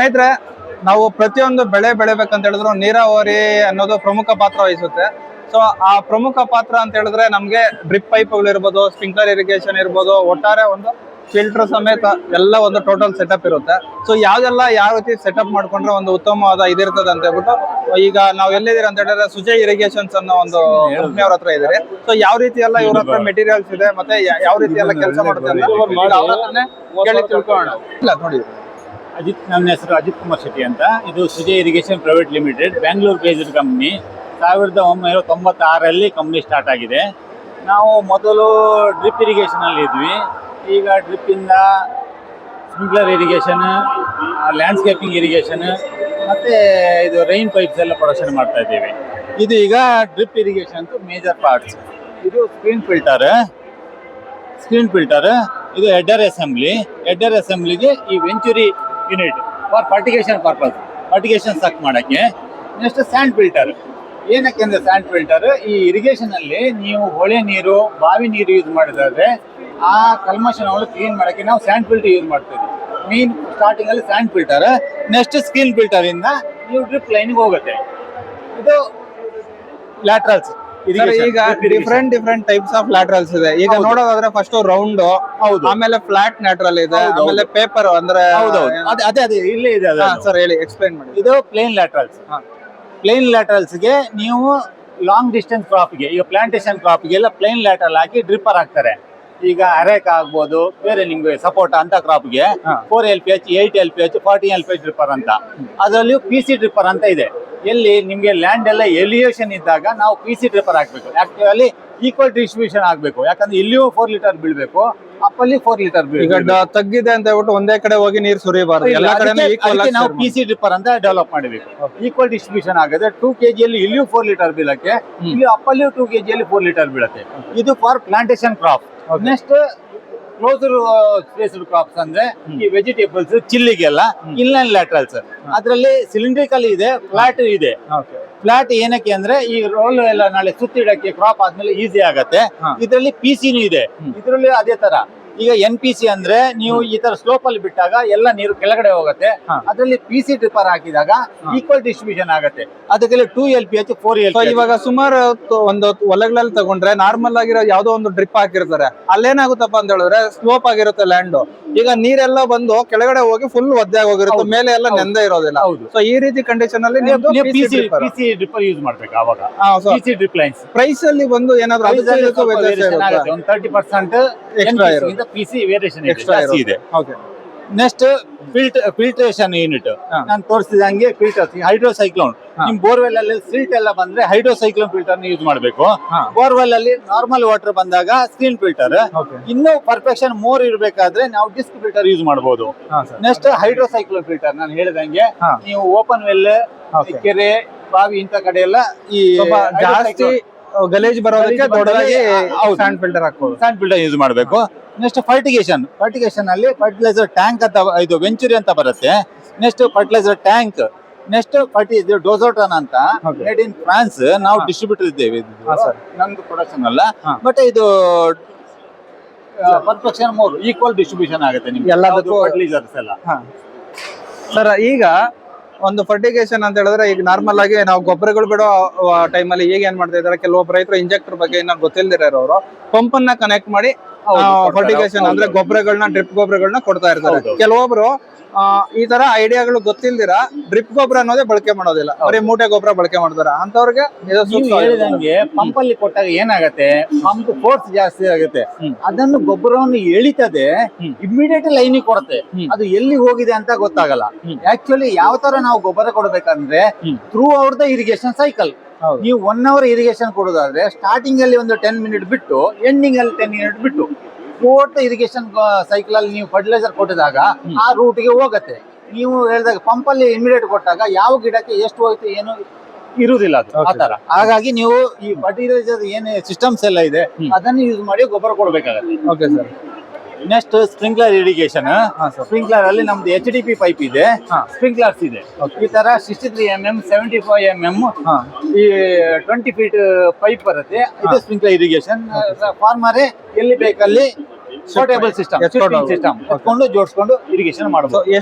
ಸ್ನೇಹಿತರೆ, ನಾವು ಪ್ರತಿಯೊಂದು ಬೆಳೆ ಬೆಳಿಬೇಕಂತ ಹೇಳಿದ್ರು ನೀರಾವರಿ ಅನ್ನೋದು ಪ್ರಮುಖ ಪಾತ್ರ ವಹಿಸುತ್ತೆ. ಸೊ ಆ ಪ್ರಮುಖ ಪಾತ್ರ ಅಂತ ಹೇಳಿದ್ರೆ ನಮ್ಗೆ ಡ್ರಿಪ್ ಪೈಪ್ಗಳು ಇರ್ಬೋದು, ಸ್ಪ್ರಿಂಕ್ಲರ್ ಇರಿಗೇಷನ್ ಇರ್ಬೋದು, ಒಟ್ಟಾರೆ ಒಂದು ಫಿಲ್ಟರ್ ಸಮೇತ ಎಲ್ಲ ಒಂದು ಟೋಟಲ್ ಸೆಟಪ್ ಇರುತ್ತೆ. ಸೊ ಯಾವ್ದೆಲ್ಲ ಯಾವ ರೀತಿ ಸೆಟಪ್ ಮಾಡ್ಕೊಂಡ್ರೆ ಒಂದು ಉತ್ತಮವಾದ ಇದಿರ್ತದೆ ಅಂತ ಹೇಳ್ಬಿಟ್ಟು ಈಗ ನಾವು ಎಲ್ಲಿದ್ದೀರಿ ಅಂತ ಹೇಳಿದ್ರೆ ಸುಜಯ್ ಇರಿಗೇಷನ್ಸ್ ಅನ್ನೋ ಒಂದು ಕಂಪ್ನಿ ಅವ್ರ ಹತ್ರ ಇದ್ದೀರಿ. ಸೊ ಯಾವ ರೀತಿ ಎಲ್ಲ ಇವ್ರ ಹತ್ರ ಮೆಟೀರಿಯಲ್ಸ್ ಇದೆ ಮತ್ತೆ ಯಾವ ರೀತಿ ಎಲ್ಲ ಕೆಲಸ ಮಾಡುತ್ತೆ ಅಂತ ಅವ್ರ ಹತ್ರನೇ ಕೇಳಿ ತಿಳ್ಕೊಳ್ಳೋಣ. ಇಲ್ಲ ನೋಡಿ, ನನ್ನ ಹೆಸರು ಅಜಿತ್ ಕುಮಾರ್ ಶೆಟ್ಟಿ ಅಂತ. ಇದು Sujay irrigation private limited, Bangalore based company. 1996ರಲ್ಲಿ ಕಂಪ್ನಿ ಸ್ಟಾರ್ಟ್ ಆಗಿದೆ. ನಾವು ಮೊದಲು ಡ್ರಿಪ್ ಇರಿಗೇಷನಲ್ಲಿ ಇದ್ವಿ. ಈಗ ಡ್ರಿಪ್ಪಿಂದ ಸ್ಪ್ರಿಂಕ್ಲರ್ ಇರಿಗೇಷನ್, ಲ್ಯಾಂಡ್ಸ್ಕೇಪಿಂಗ್ ಇರಿಗೇಷನ್ ಮತ್ತು ಇದು ರೈನ್ ಪೈಪ್ಸ್ ಎಲ್ಲ ಪ್ರೊಡಕ್ಷನ್ ಮಾಡ್ತಾ ಇದ್ದೀವಿ. ಇದು ಈಗ ಡ್ರಿಪ್ ಇರಿಗೇಷನ್ ಮೇಜರ್ ಪಾರ್ಟ್ಸ್. ಇದು ಸ್ಕ್ರೀನ್ ಫಿಲ್ಟರ್, ಇದು ಹೆಡ್ಡರ್ ಅಸೆಂಬ್ಲಿಗೆ ಈ ವೆಂಚುರಿ ಯೂನಿಟ್ ಫಾರ್ ಫರ್ಟಿಗೇಷನ್ ಸಕ್ ಮಾಡೋಕ್ಕೆ. Next and filter. ಏನಕ್ಕೆ ಅಂದರೆ ಸ್ಯಾಂಡ್ ಫಿಲ್ಟರ್ ಈ ಇರಿಗೇಷನಲ್ಲಿ ನೀವು ಹೊಳೆ ನೀರು, ಬಾವಿ ನೀರು ಯೂಸ್ ಮಾಡಿದ್ರೆ ಆ ಕಲ್ಮಶವನ್ನು ಕ್ಲೀನ್ ಮಾಡೋಕ್ಕೆ ನಾವು ಸ್ಯಾಂಡ್ ಫಿಲ್ಟರ್ ಯೂಸ್ ಮಾಡ್ತೀವಿ. ಮೀನ್ ಸ್ಟಾರ್ಟಿಂಗಲ್ಲಿ and filter, next screen filter ಇಂದ ನೀವು ಡ್ರಿಪ್ ಲೈನ್ಗೆ ಹೋಗುತ್ತೆ. ಇದು ಲ್ಯಾಟ್ರಲ್ಸ್. ಈಗ ಡಿಫ್ರೆಂಟ್ ಟೈಪ್ಸ್ ಆಫ್ ಲ್ಯಾಟ್ರಲ್ಸ್ ಇದೆ. ಈಗ ನೋಡೋದಾದ್ರೆ ಫಸ್ಟ್ ರೌಂಡ್, ಆಮೇಲೆ ಫ್ಲಾಟ್ ಲ್ಯಾಟ್ರಲ್ ಇದೆ, ಆಮೇಲೆ ಪೇಪರ್ ಅಂದ್ರೆ ಅದೇ ಇಲ್ಲೇ ಇದೆ. ಸರ್ ಹೇಳಿ, ಎಕ್ಸ್ಪ್ಲೈನ್ ಮಾಡಿ. ಇದು ಪ್ಲೇನ್ ಲ್ಯಾಟ್ರಲ್ಸ್ಗೆ ನೀವು ಲಾಂಗ್ ಡಿಸ್ಟೆನ್ಸ್ ಕ್ರಾಪ್ಗೆ, ಈಗ ಪ್ಲಾಂಟೇಶನ್ ಕ್ರಾಪ್ಗೆಲ್ಲ ಪ್ಲೇನ್ ಲ್ಯಾಟ್ರಲ್ ಹಾಕಿ ಡ್ರಿಪ್ಪರ್ ಹಾಕ್ತಾರೆ. ಈಗ ಅರೇಕ್ ಆಗ್ಬೋದು, ಬೇರೆ ನಿಮ್ಗೆ ಸಪೋರ್ಟ್ ಅಂತ ಕ್ರಾಪ್ಗೆ 4 LPH, 8 LPH, 14 LPH ಡ್ರಿಪ್ಪರ್ ಅಂತ. ಅದರಲ್ಲಿಯೂ PC ಡ್ರಿಪ್ಪರ್ ಅಂತ ಇದೆ. ಎಲ್ಲಿ ನಿಮ್ಗೆ ಲ್ಯಾಂಡ್ ಎಲ್ಲ ಎಲಿವೇಶನ್ ಇದ್ದಾಗ ನಾವು PC ಡ್ರಿಪ್ಪರ್ ಹಾಕ್ಬೇಕು. ಆಕ್ಚುಲಿ ಈಕ್ವಲ್ ಡಿಸ್ಟ್ರಿಬ್ಯೂಷನ್ ಆಗ್ಬೇಕು. ಯಾಕಂದ್ರೆ ಇಲ್ಲಿಯೂ 4 ಲೀಟರ್ ಬೀಳ್ಬೇಕು, ಅಪ್ಪಲ್ಲಿ 4 ಲೀಟರ್ ಈಗ ತಗ್ಗಿದೆ ಅಂತ ಹೇಳ್ಬಿಟ್ಟು ಒಂದೇ ಕಡೆ ಹೋಗಿ ನೀರು ಸುರಿಯಬಾರ್ದು. ಎಲ್ಲ ಕಡೆ ನಾವು PC ಡ್ರಿಪ್ಪರ್ ಅಂತ ಡೆವಲಪ್ ಮಾಡಬೇಕು. ಈಕ್ವಲ್ ಡಿಸ್ಟ್ರಿಬ್ಯೂಷನ್ ಆಗುತ್ತೆ. 2 kg ಅಲ್ಲಿ ಇಲ್ಲಿಯೂ 4 ಲೀಟರ್ ಬೀಳಕ್ಕೆ, ಇಲ್ಲಿ ಅಪ್ಪಲ್ಲಿಯೂ 2 kg ಅಲ್ಲಿ 4 ಲೀಟರ್ ಬೀಳುತ್ತೆ. ಇದು for plantation crop. Next closer spaced crops ಅಂದ್ರೆ ಈ ವೆಜಿಟೇಬಲ್ಸ್, ಚಿಲ್ಲಿಗೆಲ್ಲ ಇನ್ಲೈನ್ ಲ್ಯಾಟ್ರಲ್ಸ್. ಅದರಲ್ಲಿ ಸಿಲಿಂಡ್ರಿಕಲ್ ಇದೆ, ಫ್ಲಾಟ್ ಇದೆ. ಫ್ಲಾಟ್ ಏನಕ್ಕೆ ಅಂದ್ರೆ ಈ ರೋಲ್ ಎಲ್ಲ ನಾಳೆ ಸುತ್ತಿಡಕ್ಕೆ ಕ್ರಾಪ್ ಆದ್ಮೇಲೆ ಈಸಿ ಆಗತ್ತೆ. ಇದರಲ್ಲಿ PCನೂ ಇದೆ. ಇದರಲ್ಲಿ ಅದೇ ತರ. ಈಗ NPC ಅಂದ್ರೆ ನೀವು ಈ ತರ ಸ್ಲೋಪ್ ಅಲ್ಲಿ ಬಿಟ್ಟಾಗ ಎಲ್ಲ ನೀರು ಕೆಳಗಡೆ ಹೋಗುತ್ತೆ. ಅದರಲ್ಲಿ PC ಡ್ರಿಪ್ಪರ್ ಹಾಕಿದಾಗ ಈಕ್ವಲ್ ಡಿಸ್ಟ್ರಿಬ್ಯೂಷನ್ ಆಗುತ್ತೆ. ಅದಕ್ಕೆಲ್ಲ 2 LPH, 4 LPH. ಇವಾಗ ಸುಮಾರು ಒಂದು ಹೊಲಗಳಲ್ಲಿ ತಗೊಂಡ್ರೆ ನಾರ್ಮಲ್ ಆಗಿರೋ ಯಾವ್ದೋ ಒಂದು ಡ್ರಿಪ್ ಹಾಕಿರ್ತಾರೆ. ಅಲ್ಲೇನಾಗುತ್ತಪ್ಪ ಅಂತ ಹೇಳಿದ್ರೆ ಸ್ಲೋಪ್ ಆಗಿರುತ್ತೆ ಲ್ಯಾಂಡ್. ಈಗ ನೀರೆಲ್ಲ ಬಂದು ಕೆಳಗಡೆ ಹೋಗಿ ಫುಲ್ ಒದ್ದೆಯಾಗಿ ಹೋಗಿರುತ್ತೆ, ಮೇಲೆ ಎಲ್ಲ ನೆಂದೇ ಇರೋದಿಲ್ಲ. ಸೊ ಈ ರೀತಿ ಕಂಡೀಷನ್ ಅಲ್ಲಿ PC ಡ್ರಿಪ್ಪರ್ ಯೂಸ್ ಮಾಡ್ಬೇಕು. ಅವಾಗ PC ಡ್ರಿಪ್ ಲೈನ್ಸ್ ಪ್ರೈಸ್ ಅಲ್ಲಿ ಬಂದು ಏನಾದ್ರು 30% ಎಕ್ಸ್ಟ್ರಾ PC ವೇರಿಯೇಷನ್ ಎಕ್ಸ್ಟ್ರಾ ಇದೆ. ನೆಕ್ಸ್ಟ್ ಫಿಲ್ಟ್ರೇಷನ್ ಯೂನಿಟ್ ನಾನು ತೋರಿಸಿದಂಗೆ ಫಿಲ್ಟರ್ ಹೈಡ್ರೋಸೈಕ್ಲೋನ್. ನಿಮ್ ಬೋರ್ವೆಲ್ ಅಲ್ಲಿ ಸಿಲ್ಟ್ ಎಲ್ಲ ಬಂದ್ರೆ ಹೈಡ್ರೋಸೈಕ್ಲೋನ್ ಫಿಲ್ಟರ್ ಯೂಸ್ ಮಾಡಬೇಕು. ಬೋರ್ವೆಲ್ ಅಲ್ಲಿ ನಾರ್ಮಲ್ ವಾಟರ್ ಬಂದಾಗ ಸ್ಕ್ರೀನ್ ಫಿಲ್ಟರ್. ಇನ್ನು ಪರ್ಫೆಕ್ಷನ್ ಮೋರ್ ಇರಬೇಕಾದ್ರೆ ನಾವು ಡಿಸ್ಕ್ ಫಿಲ್ಟರ್ ಯೂಸ್ ಮಾಡಬಹುದು. ನೆಕ್ಸ್ಟ್ ಹೈಡ್ರೋಸೈಕ್ಲೋನ್ ಫಿಲ್ಟರ್ ನಾನು ಹೇಳಿದಂಗೆ ನೀವು ಓಪನ್ ವೆಲ್, ಕೆರೆ, ಬಾವಿ ಇಂತ ಕಡೆ ಎಲ್ಲ ಈ ಜಾಸ್ತಿ ಗಲೀಜ್ ಬರೋದಕ್ಕೆ ದೊಡ್ಡದಾಗಿ ಸ್ಯಾಂಡ್ ಫಿಲ್ಟರ್ ಹಾಕ್ಬೋದು. ಸ್ಯಾಂಡ್ ಫಿಲ್ಟರ್ ಯೂಸ್ ಮಾಡಬೇಕು. ನೆಕ್ಸ್ಟ್ ಫರ್ಟಿಗೇಷನ್ ಅಲ್ಲಿ ಫರ್ಟಿಲೈಸರ್ ಟ್ಯಾಂಕ್ ಅಂತ ಇದು ವೆಂಚುರಿ ಅಂತ ಬರುತ್ತೆ. Next fertilizer tank. Next Dosatron ಅಂತ ಮೇಡ್ ಇನ್ ಫ್ರಾನ್ಸ್. ನಾವು ಡಿಸ್ಟ್ರಿಬ್ಯೂಟರ್ ಇದ್ದೇವೆ. ನಮ್ದು ಪ್ರೊಡಕ್ಷನ್ ಅಲ್ಲ, ಬಟ್ ಇದು ಪರ್ಫೆಕ್ಷನ್ ಮೋರ್ ಈಕ್ವಲ್ ಡಿಸ್ಟ್ರಿಬ್ಯೂಷನ್ ಆಗುತ್ತೆ ನಿಮ್ಗೆ ಎಲ್ಲದಕ್ಕೂ ಫರ್ಟಿಲೈಸರ್ಸ್ ಎಲ್ಲ. ಸರ್ ಈಗ ಒಂದು ಫರ್ಟಿಗೇಷನ್ ಅಂತ ಹೇಳಿದ್ರೆ ಈಗ ನಾರ್ಮಲ್ ಆಗಿ ನಾವು ಗೊಬ್ಬರಗಳು ಬಿಡೋ ಟೈಮಲ್ಲಿ ಈಗ ಏನ್ ಮಾಡ್ತಾ ಇದಾರೆ, ಕೆಲವೊಬ್ಬರು ರೈತರು ಇಂಜೆಕ್ಟರ್ ಬಗ್ಗೆ ಏನಾದ್ರು ಗೊತ್ತಿಲ್ದಿರೋರು ಪಂಪ್ ಅನ್ನ ಕನೆಕ್ಟ್ ಮಾಡಿ ಫರ್ಟಿಗೇಷನ್ ಅಂದ್ರೆ ಗೊಬ್ಬರಗಳನ್ನ, ಡ್ರಿಪ್ ಗೊಬ್ಬರಗಳನ್ನ ಕೊಡ್ತಾ ಇರ್ತಾರೆ. ಕೆಲವೊಬ್ರು ಈ ತರ ಐಡಿಯಾಗಳು ಗೊತ್ತಿಲ್ದಿರ ಡ್ರಿಪ್ ಗೊಬ್ಬರ ಅನ್ನೋದೇ ಬಳಕೆ ಮಾಡೋದಿಲ್ಲ, ಬರೀ ಮೂಟೆ ಗೊಬ್ಬರ ಬಳಕೆ ಮಾಡ್ತಾರೆ. ಅಂತವ್ರಿಗೆ ಹೇಳಿದಂಗೆ ಪಂಪ್ ಅಲ್ಲಿ ಕೊಟ್ಟಾಗ ಏನಾಗತ್ತೆ, ಪಂಪ್ ಫೋರ್ಸ್ ಜಾಸ್ತಿ ಆಗುತ್ತೆ. ಅದನ್ನು ಗೊಬ್ಬರವನ್ನು ಎಳಿತದೆ, ಇಮಿಡಿಯೇಟ್ ಲೈನಿಗೆ ಕೊಡುತ್ತೆ. ಅದು ಎಲ್ಲಿ ಹೋಗಿದೆ ಅಂತ ಗೊತ್ತಾಗಲ್ಲ. ಆಕ್ಚುಲಿ ಯಾವ ತರ ನಾವು ಗೊಬ್ಬರ ಕೊಡ್ಬೇಕಂದ್ರೆ through out the irrigation cycle. ನೀವು 1 hour ಇರಿಗೇಷನ್ ಕೊಡೋದಾದ್ರೆ ಸ್ಟಾರ್ಟಿಂಗ್ ಅಲ್ಲಿ ಒಂದು 10 ಮಿನಿಟ್ ಬಿಟ್ಟು, ಎಂಡಿಂಗ್ ಅಲ್ಲಿ 10 ಮಿನಿಟ್ ಬಿಟ್ಟು, ಟೋಟಲ್ ಇರಿಗೇಷನ್ ಸೈಕಲ್ ಅಲ್ಲಿ ನೀವು ಫರ್ಟಿಲೈಸರ್ ಕೊಟ್ಟಿದಾಗ ಆ ರೂಟ್ಗೆ ಹೋಗುತ್ತೆ. ನೀವು ಹೇಳಿದಾಗ ಪಂಪ್ ಅಲ್ಲಿ ಇಮಿಡಿಯೇಟ್ ಕೊಟ್ಟಾಗ ಯಾವ ಗಿಡಕ್ಕೆ ಎಷ್ಟು ಹೋಯ್ತು ಏನು ಇರುವುದಿಲ್ಲ ಅದು ಆ ತರ. ಹಾಗಾಗಿ ನೀವು ಈ ಫರ್ಟಿಲೈಸರ್ ಏನೇ ಸಿಸ್ಟಮ್ಸ್ ಎಲ್ಲ ಇದೆ ಅದನ್ನು ಯೂಸ್ ಮಾಡಿ ಗೊಬ್ಬರ ಕೊಡ್ಬೇಕಾಗತ್ತೆ. Okay sir. Next sprinkler irrigation. Sprinkler ಅಲ್ಲಿ ನಮ್ದು HDP ಪೈಪ್ ಇದೆ, ಸ್ಪ್ರಿಂಕ್ಲರ್ಸ್ ಇದೆ. ಈ ತರ 63 mm, 75 mm ಈ 20 feet ಪೈಪ್ ಬರುತ್ತೆ. ಇದು ಸ್ಪ್ರಿಂಕ್ಲರ್ ಇರಿಗೇಷನ್. ಫಾರ್ಮರೇ ಎಲ್ಲಿ ಬೇಕಲ್ಲಿ ಪೋರ್ಟೇಬಲ್ ಸಿಸ್ಟಮ್ ಸಿಸ್ಟಮ್ ಎತ್ಕೊಂಡು ಜೋಡಿಸ್ಕೊಂಡು ಇರಿಗೇಷನ್ ಸೊ ಮಾಡಬಹುದು.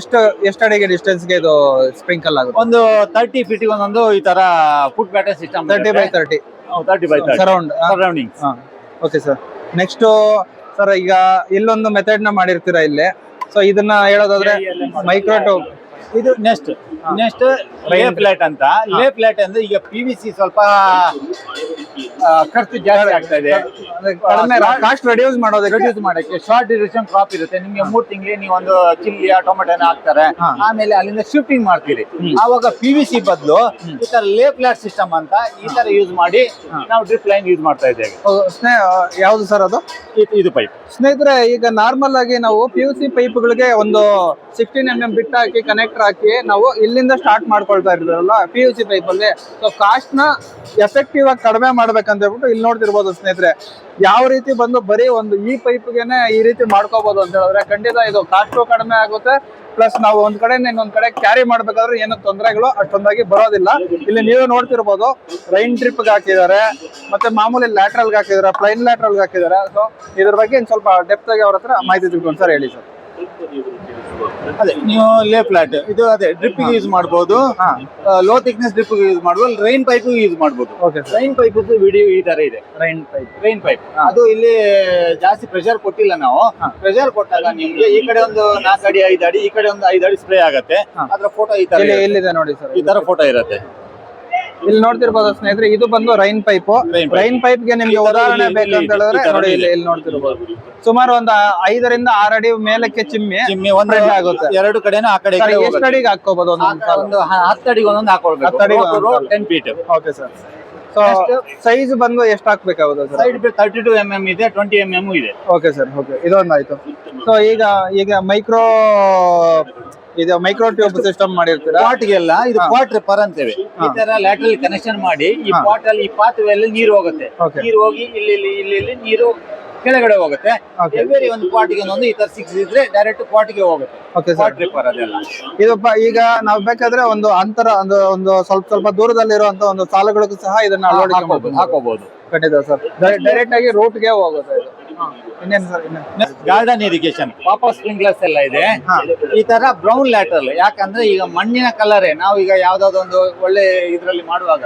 ಎಷ್ಟು ಅಡಿಗೆ ಡಿಸ್ಟೆನ್ಸ್ಗೆ ಇದು ಸ್ಪ್ರಿಂಕಲ್ ಆಗುತ್ತೆ? ಒಂದು 30 ಫೀಟ್ ಒಂದೊಂದು ಈ ತರ foot batter system 30x30 30x30 surround. Surroundings. Okay sir. Next sir, ಈಗ ಇಲ್ಲೊಂದು ಮೆಥಡ್ ನ ಮಾಡಿರ್ತೀರಾ ಇಲ್ಲಿ. ಸೊ ಇದನ್ನ ಹೇಳೋದಾದ್ರೆ ಮೈಕ್ರೋಟೋಪ್ ಇದು ನೆಕ್ಸ್ಟ್ ಲೇ ಫ್ಲಾಟ್ ಅಂತ. ಲೇ ಫ್ಲಾಟ್ ಅಂದ್ರೆ ಈಗ PVC ಸ್ವಲ್ಪ ಖರ್ಚು ಜಾಸ್ತಿ ಆಗ್ತಾ ಇದೆ, ಕಡಿಮೆ ಕಾಸ್ಟ್ ರೆಡ್ಯೂಸ್ ರೆಡ್ಯೂಸ್ ಮಾಡಕ್ಕೆ. ಶಾರ್ಟ್ ಡ್ಯೂರೇಷನ್ ಕ್ರಾಪ್ ಇರುತ್ತೆ ನಿಮ್ಗೆ, 3 ತಿಂಗಳಿಗೆ ನೀವು ಒಂದು ಚಿಲ್ಲಿ ಟೊಮೆಟೊನ ಹಾಕ್ತಾರೆ, ಆಮೇಲೆ ಅಲ್ಲಿಂದ ಶಿಫ್ಟಿಂಗ್ ಮಾಡ್ತೀರಿ. ಆವಾಗ PVC ಬದಲು ಈ ತರ ಲೇ ಫ್ಲಾಟ್ ಸಿಸ್ಟಮ್ ಅಂತ ಈ ತರ ಯೂಸ್ ಮಾಡಿ ನಾವು ಡ್ರಿಪ್ ಲೈನ್ ಯೂಸ್ ಮಾಡ್ತಾ ಇದ್ದೇವೆ. ಯಾವ್ದು ಸರ್ ಅದು? ಇದು ಪೈಪ್. ಸ್ನೇಹಿತರೆ, ಈಗ ನಾರ್ಮಲ್ ಆಗಿ ನಾವು PVC ಪೈಪ್ಗಳಿಗೆ ಒಂದು 16 mm ಬಿಟ್ ಹಾಕಿ ಕನೆಕ್ಟರ್ ಹಾಕಿ ನಾವು ಇಲ್ಲಿಂದ ಸ್ಟಾರ್ಟ್ ಮಾಡ್ಕೊಳ್ತಾ ಇರ್ತಾರಲ್ಲ PVC ಪೈಪ್ ಅಲ್ಲಿ. ಸೊ ಕಾಸ್ಟ್ ನ ಎಫೆಕ್ಟಿವ್ ಆಗಿ ಕಡಿಮೆ ಮಾಡ್ಬೇಕಂತ ಹೇಳ್ಬಿಟ್ಟು ಇಲ್ಲಿ ನೋಡ್ತಿರ್ಬೋದು ಸ್ನೇಹಿತರೆ. ಯಾವ ರೀತಿ ಬಂದು ಬರೀ ಒಂದು ಈ ಪೈಪ್ಗೆನೆ ಈ ರೀತಿ ಮಾಡ್ಕೋಬಹುದು ಅಂತ ಹೇಳಿದ್ರೆ ಖಂಡಿತ ಇದು ಕಾಸ್ಟು ಕಡಿಮೆ ಆಗುತ್ತೆ. ಪ್ಲಸ್ ನಾವು ಒಂದ್ ಕಡೆಯಿಂದ ಇನ್ನೊಂದ್ ಕಡೆ ಕ್ಯಾರಿ ಮಾಡ್ಬೇಕಾದ್ರೆ ಏನೋ ತೊಂದರೆಗಳು ಅಷ್ಟೊಂದಾಗಿ ಬರೋದಿಲ್ಲ. ಇಲ್ಲಿ ನೀವು ನೋಡ್ತಿರ್ಬೋದು ರೈನ್ ಡ್ರಿಪ್ ಹಾಕಿದ್ದಾರೆ, ಮತ್ತೆ ಮಾಮೂಲಿ ಲ್ಯಾಟ್ರಲ್ ಹಾಕಿದ್ದಾರೆ, ಪ್ಲೈನ್ ಲ್ಯಾಟ್ರಲ್ ಹಾಕಿದ್ದಾರೆ. ಸೊ ಇದ್ರ ಬಗ್ಗೆ ಇನ್ ಸ್ವಲ್ಪ ಡೆಪ್ತ್ ಆಗಿ ಅವ್ರ ಹತ್ರ ಮಾಹಿತಿ ತಿಳ್ಕೊಂಡು ಸರ್ ಹೇಳಿ ಸರ್. ಅದೇ ನೀವು ಲೇ ಫ್ಲಾಟ್ ಇದು ಅದೇ ಡ್ರಿಪ್ ಯೂಸ್ ಮಾಡಬಹುದು, ಲೋ ಥಿಕ್ನೆಸ್ ಡ್ರಿಪ್ ಯೂಸ್ ಮಾಡಬಹುದು, ರೈನ್ ಪೈಪ್ ಯೂಸ್ ಮಾಡಬಹುದು. ರೈನ್ ಪೈಪ್ ವಿಡಿಯೋ ಈ ತರ ಇದೆ. ರೈನ್ ಪೈಪ್ ಅದು ಇಲ್ಲಿ ಜಾಸ್ತಿ ಪ್ರೆಷರ್ ಕೊಟ್ಟಿಲ್ಲ ನಾವು. ಪ್ರೆಷರ್ ಕೊಟ್ಟಾಗ ನಿಮ್ಗೆ ಈ ಕಡೆ ಒಂದು 4 ಅಡಿ 5 ಅಡಿ, ಈ ಕಡೆ ಒಂದು 5 ಅಡಿ ಸ್ಪ್ರೇ ಆಗುತ್ತೆ. ಅದ್ರ ಫೋಟೋ ಈ ತರ ಇಲ್ಲಿದೆ ನೋಡಿ ಸರ್, ಈ ತರ ಫೋಟೋ ಇರುತ್ತೆ. ಇಲ್ಲಿ ನೋಡ್ತಿರ್ಬೋದು ಸ್ನೇಹಿತರೆ, ಇದು ಬಂದು ರೈನ್ ಪೈಪ್. ರೈನ್ ಪೈಪ್ ಗೆ ನಿಮ್ಗೆ ಉದಾಹರಣೆ ಬೇಕಂತ ಹೇಳಿದ್ರೆ ನೋಡಿ ಇಲ್ಲಿ ನೋಡ್ತಿರ್ಬೋದು ಸುಮಾರು ಒಂದು 5 ರಿಂದ 6 ಅಡಿ ಮೇಲಕ್ಕೆ ಚಿಮ್ಮಿ ಒಂದು ಆಗುತ್ತೆ. 2 ಕಡೆನೂ ಆ ಕಡೆ ಎಷ್ಟು ಅಡಿಗೆ ಹಾಕೋಬಹುದು? ಒಂದು 10 ಅಡಿಗೆ ಒಂದೊಂದು ಹಾಕೊಳ್ಬೇಕು. 10 feet. Okay sir. So size ಬಂದು ಎಷ್ಟು ಹಾಕ್ಬೇಕಾಗುತ್ತೆ ಸರ್? ಸೈಡ್ 32 mm ಇದೆ, 20 mm ಇದೆ. Okay sir. ಓಕೆ, ಇದೊಂದಾಯ್ತು. ಸೊ ಈಗ ಮೈಕ್ರೋ ಟ್ಯೂಬ್ ಸಿಸ್ಟಮ್ ಮಾಡಿರ್ತೀರಾ? ಪಾಟ್ಗೆಲ್ಲ ಇದು ಪಾಟ್ ರಿಪೇರ್ ಅಂತೇವೆ. ಈ ತರ ಲ್ಯಾಟ್ರಲ್ ಕನೆಕ್ಷನ್ ಮಾಡಿ ಈ ಪಾಟ್ ಅಲ್ಲಿ ಈ ಪಾತ್ವೆಯಲ್ಲಿ ನೀರು ಹೋಗುತ್ತೆ. ನೀರು ಹೋಗಿ ಇಲ್ಲಿ ನೀರು ಕೆಳಗಡೆ ಹೋಗುತ್ತೆ. ಎವ್ರಿ ಒಂದು ಪಾಟ್ಗೆ ಒಂದೊಂದು ಈ ತರ 6 ಇದ್ರೆ ಡೈರೆಕ್ಟ್ ಪಾಟ್ಗೆ ಹೋಗುತ್ತೆ. ಪಾಟ್ ರಿಪೇರ್ ಅದೆಲ್ಲ. ಇದು ಈಗ ನಾವು ಬೇಕಾದ್ರೆ ಒಂದು ಅಂತರ ಒಂದು ಸ್ವಲ್ಪ ದೂರದಲ್ಲಿರುವಂತ ಒಂದು ಸಾಲುಗಳಿಗೂ ಸಹ ಇದನ್ನ ಹಾಕೋಬಹುದು. ಖಂಡಿತ ಸರ್. ಡೈರೆಕ್ಟ್ ಆಗಿ ರೂಟ್ಗೆ ಹೋಗುತ್ತೆ ಇದು. ಇನ್ನೇನು ಸರ್? ಗಾರ್ಡನ್ ಇರಿಗೇಷನ್ ಪಾಪ ಸ್ಪ್ರಿಂಕ್ಲರ್ಸ್ ಎಲ್ಲ ಇದೆ. ಈ ತರ ಬ್ರೌನ್ ಲ್ಯಾಟ್ರಲ್, ಯಾಕಂದ್ರೆ ಈಗ ಮಣ್ಣಿನ ಕಲರ್ ನಾವು ಈಗ ಯಾವ್ದಾದ್ರು ಒಂದು ಒಳ್ಳೆ ಇದ್ರಲ್ಲಿ ಮಾಡುವಾಗ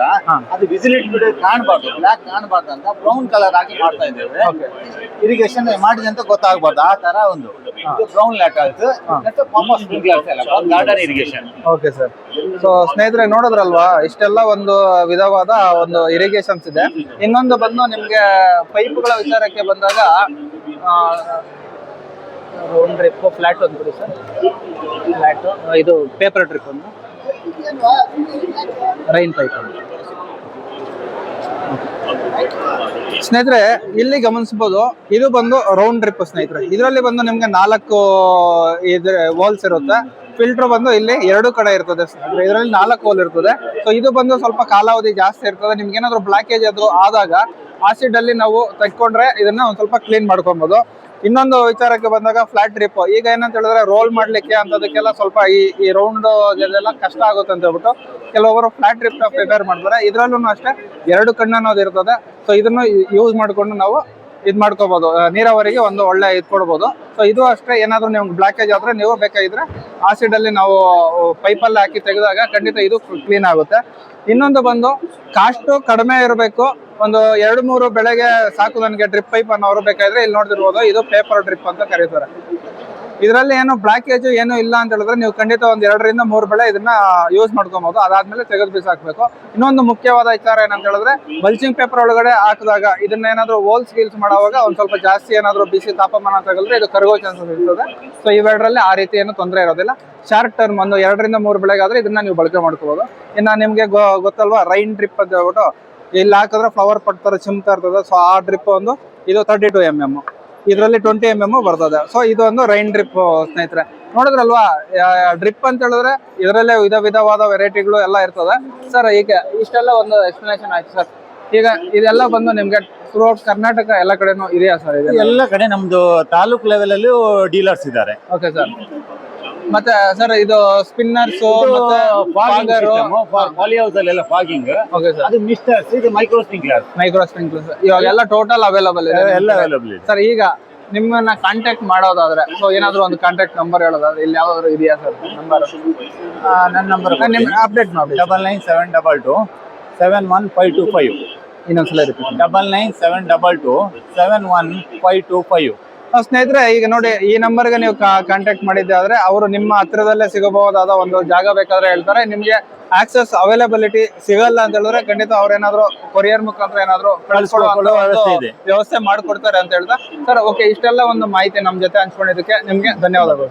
ಅದು ವಿಸಿಲಿಟಿ ಬಿಡ ಕಾಣಬಾರ್ದು, ಬ್ಲಾಕ್ ಕಾಣಬಾರ್ದು ಅಂತ ಬ್ರೌನ್ ಕಲರ್ ಆಗಿ ಮಾಡ್ತಾ ಇದ್ದೇವೆ. ಇರಿಗೇಷನ್ ಮಾಡಿದೆ ಅಂತ ಗೊತ್ತಾಗಬಾರ್ದು ಆ ತರ ಒಂದು ಬ್ರೌನ್ ಲ್ಯಾಟ್ರಲ್ಸ್ ಪಾಪ ಸ್ಪ್ರಿಂಕ್ಲರ್ಸ್ ಎಲ್ಲ garden irrigation. Okay sir. So ಸ್ನೇಹಿತರೆ ನೋಡಿದ್ರಲ್ವಾ, ಇಷ್ಟೆಲ್ಲ ಒಂದು ವಿಧವಾದ ಒಂದು ಇರಿಗೇಷನ್ಸ್ ಇದೆ. ಇನ್ನೊಂದು ಬಂದು ನಿಮ್ಗೆ ಪೈಪ್ಗಳ ವಿಚಾರಕ್ಕೆ ಬಂದಾಗ ರೌಂಡ್ ಡ್ರಿಪ್, ಫ್ಲಾಟ್ ಒಂದು ಬಿಡಿ ಸರ್. ಫ್ಲಾಟ್ ಇದು ಪೇಪರ್ ಡ್ರಿಪ್ ಒಂದು, ರೈನ್ ಪೈಪ್ ಒಂದು. ಸ್ನೇಹಿತರೆ ಇಲ್ಲಿ ಗಮನಿಸಬಹುದು, ಇದು ಬಂದು ರೌಂಡ್ ಡ್ರಿಪ್ ಸ್ನೇಹಿತರೆ. ಇದರಲ್ಲಿ ಬಂದು ನಿಮ್ಗೆ 4 ಹೋಲ್ಸ್ ಇರುತ್ತೆ. ಫಿಲ್ಟರ್ ಬಂದು ಇಲ್ಲಿ 2 ಕಡೆ ಇರ್ತದೆ. ಇದರಲ್ಲಿ 4 ಹೋಲ್ ಇರ್ತದೆ. ಸೊ ಇದು ಬಂದು ಸ್ವಲ್ಪ ಕಾಲಾವಧಿ ಜಾಸ್ತಿ ಇರ್ತದೆ. ನಿಮ್ಗೆ ಏನಾದ್ರು ಬ್ಲಾಕೇಜ್ ಆದಾಗ ಆಸಿಡ್ ಅಲ್ಲಿ ನಾವು ತೆಕ್ಕೊಂಡ್ರೆ ಇದನ್ನ ಒಂದ್ ಸ್ವಲ್ಪ ಕ್ಲೀನ್ ಮಾಡ್ಕೊಬಹುದು. ಇನ್ನೊಂದು ವಿಚಾರಕ್ಕೆ ಬಂದಾಗ ಫ್ಲಾಟ್ ಡ್ರಿಪ್, ಈಗ ಏನಂತ ಹೇಳಿದ್ರೆ ರೋಲ್ ಮಾಡ್ಲಿಕ್ಕೆ ಅಂತದಕ್ಕೆಲ್ಲ ಸ್ವಲ್ಪ ಈ ರೌಂಡ್ ಎಲ್ಲ ಕಷ್ಟ ಆಗುತ್ತೆ ಅಂತ ಹೇಳ್ಬಿಟ್ಟು ಕೆಲವೊಬ್ಬರು ಫ್ಲಾಟ್ ಡ್ರಿಪ್ ಪ್ರಿಪೇರ್ ಮಾಡ್ತಾರೆ. ಇದ್ರಲ್ಲೂ ಅಷ್ಟೇ 2 ಕಣ್ಣು ಅನ್ನೋದು ಇರ್ತದೆ. ಸೊ ಇದನ್ನು ಯೂಸ್ ಮಾಡ್ಕೊಂಡು ನಾವು ಮಾಡ್ಕೋಬಹುದು, ನೀರಾವರಿಗೆ ಒಂದು ಒಳ್ಳೆ ಕೊಡ್ಬೋದು. ಸೊ ಇದು ಅಷ್ಟೇ, ಏನಾದ್ರು ನಿಮ್ಗೆ ಬ್ಲಾಕೇಜ್ ಆದ್ರೆ ನೀವು ಬೇಕಾಗಿದ್ರೆ ಆಸಿಡ್ ಅಲ್ಲಿ ನಾವು ಪೈಪಲ್ಲಿ ಹಾಕಿ ತೆಗೆದಾಗ ಖಂಡಿತ ಇದು ಕ್ಲೀನ್ ಆಗುತ್ತೆ. ಇನ್ನೊಂದು ಬಂದು ಕಾಸ್ಟ್ ಕಡಿಮೆ ಇರಬೇಕು, ಒಂದು 2-3 ಬೆಳೆಗೆ ಸಾಕು ನನಗೆ ಡ್ರಿಪ್ ಪೈಪ್ ಅನ್ನೋರು ಬೇಕಾದ್ರೆ ಇಲ್ಲಿ ನೋಡ್ತಿರ್ಬೋದು, ಇದು ಪೇಪರ್ ಡ್ರಿಪ್ ಅಂತ ಕರೀತಾರೆ. ಇದರಲ್ಲಿ ಏನು ಬ್ಲಾಕೇಜ್ ಏನು ಇಲ್ಲ ಅಂತ ಹೇಳಿದ್ರೆ ನೀವು ಖಂಡಿತ ಒಂದು 2 ರಿಂದ 3 ಬೆಳೆ ಇದನ್ನ ಯೂಸ್ ಮಾಡ್ಕೊಬಹುದು. ಅದಾದ್ಮೇಲೆ ತೆಗೆದು ಬಿಸಾಕ್ಬೇಕು. ಇನ್ನೊಂದು ಮುಖ್ಯವಾದ ವಿಚಾರ ಏನಂತ ಹೇಳಿದ್ರೆ, ಮಲ್ಚಿಂಗ್ ಪೇಪರ್ ಒಳಗಡೆ ಹಾಕಿದಾಗ ಇದನ್ನ ಏನಾದ್ರು ಹೋಲ್ಸ್ ಗೀಲ್ಸ್ ಮಾಡುವಾಗ ಒಂದ್ ಸ್ವಲ್ಪ ಜಾಸ್ತಿ ಏನಾದ್ರು ಬಿಸಿ ತಾಪಮಾನ ತಗಲಿದ್ರೆ ಇದು ಕರಗೋ ಚಾನ್ಸಸ್ ಇರ್ತದೆ. ಸೊ ಇವೆರಡರಲ್ಲಿ ಆ ರೀತಿ ಏನು ತೊಂದರೆ ಇರೋದಿಲ್ಲ. ಶಾರ್ಟ್ ಟರ್ಮ್ ಒಂದು 2 ರಿಂದ 3 ಬೆಳೆಗಾದ್ರೆ ಇದನ್ನ ನೀವು ಬಳಕೆ ಮಾಡ್ಕೋಬಹುದು. ಇನ್ನ ನಿಮ್ಗೆ ಗೊತ್ತಲ್ವಾ ರೈನ್ ಡ್ರಿಪ್ ಅಂತ ಹೇಳ್ಬಿಟ್ಟು, ಇಲ್ಲಿ ಹಾಕಿದ್ರೆ ಫ್ಲವರ್ ಪಡ್ತಾರೆ ಚಿಮ್ತಾ ಇರ್ತದೆ. ಸೊ ಆ ಡ್ರಿಪ್ ಒಂದು ಇದು 32 mm, ಇದರಲ್ಲಿ 20 mm ಬರ್ತದೆ. ಸೊ ಇದು ಒಂದು ರೈನ್ ಡ್ರಿಪ್ ಸ್ನೇಹಿತರೆ. ನೋಡಿದ್ರಲ್ವಾ, ಡ್ರಿಪ್ ಅಂತ ಹೇಳಿದ್ರೆ ಇದರಲ್ಲೇ ವಿಧವಾದ ವೆರೈಟಿಗಳು ಎಲ್ಲ ಇರ್ತದೆ. ಸರ್ ಈಗ ಇಷ್ಟೆಲ್ಲ ಒಂದು ಎಕ್ಸ್ಪ್ಲನೇಷನ್ ಆಯ್ತು ಸರ್. ಈಗ ಇದೆಲ್ಲ ಬಂದು ನಿಮ್ಗೆ ಥ್ರೂಔಟ್ ಕರ್ನಾಟಕ ಎಲ್ಲ ಕಡೆನೂ ಇದೆಯಾ ಸರ್? ಎಲ್ಲ ಕಡೆ ನಮ್ದು ತಾಲೂಕ್ ಲೆವೆಲ್ ಅಲ್ಲಿ ಡೀಲರ್ಸ್ ಇದ್ದಾರೆ. Okay sir. ಮತ್ತೆ ಸರ್ ಇದು ಸ್ಪಿನ್ನರ್ಸ್ ಅಲ್ಲೆಲ್ಲ ಫಾಗಿಂಗ್, ಅದು ಮಿಸ್ಟರ್ಸ್, ಇದು ಮೈಕ್ರೋ ಸ್ಪ್ರಿಂಕ್ಲರ್ಸ್. ಇವಾಗೆಲ್ಲ ಟೋಟಲ್ ಅವೈಲಬಲ್ ಇದೆ ಎಲ್ಲ ಅವೈಲಬಲ್ ಇದೆ ಸರ್. ಈಗ ನಿಮ್ಮನ್ನ ಕಾಂಟ್ಯಾಕ್ಟ್ ಮಾಡೋದಾದ್ರೆ ಸೊ ಏನಾದ್ರು ಒಂದು ಕಾಂಟ್ಯಾಕ್ಟ್ ನಂಬರ್ ಹೇಳೋದಾದ್ರೆ ಇಲ್ಲಿ ಯಾವ್ದಾದ್ರು ಇದೆಯಾ ಸರ್ ನಂಬರ್? ನನ್ನ ನಂಬರ್ ನಿಮ್ಗೆ ಅಪ್ಡೇಟ್ ಮಾಡಿ 9972271525 ಇನ್ನೊಂದ್ಸಲ ರಿಪೀಟ್. 9972271525. ಸ್ನೇಹಿತರೆ ಈಗ ನೋಡಿ ಈ ನಂಬರ್ಗೆ ನೀವು ಕಾಂಟ್ಯಾಕ್ಟ್ ಮಾಡಿದ್ದೆ ಆದ್ರೆ ಅವರು ನಿಮ್ಮ ಹತ್ರದಲ್ಲೇ ಸಿಗಬಹುದಾದ ಒಂದು ಜಾಗ ಬೇಕಾದ್ರೆ ಹೇಳ್ತಾರೆ. ನಿಮ್ಗೆ ಆಕ್ಸೆಸ್ ಅವೈಲಬಿಲಿಟಿ ಸಿಗಲ್ಲ ಅಂತ ಹೇಳಿದ್ರೆ ಖಂಡಿತ ಅವ್ರೇನಾದ್ರು ಕೊರಿಯರ್ ಮುಖಾಂತರ ಏನಾದ್ರು ಕಳಿಸ್ಕೊಡೋ ವ್ಯವಸ್ಥೆ ಇದೆ. ವ್ಯವಸ್ಥೆ ಮಾಡ್ಕೊಡ್ತಾರೆ ಅಂತ ಹೇಳ್ತಾ ಸರ್. ಓಕೆ, ಇಷ್ಟೆಲ್ಲ ಒಂದು ಮಾಹಿತಿ ನಮ್ ಜೊತೆ ಹಂಚ್ಕೊಂಡಿದ್ದಕ್ಕೆ ನಿಮ್ಗೆ ಧನ್ಯವಾದಗಳು.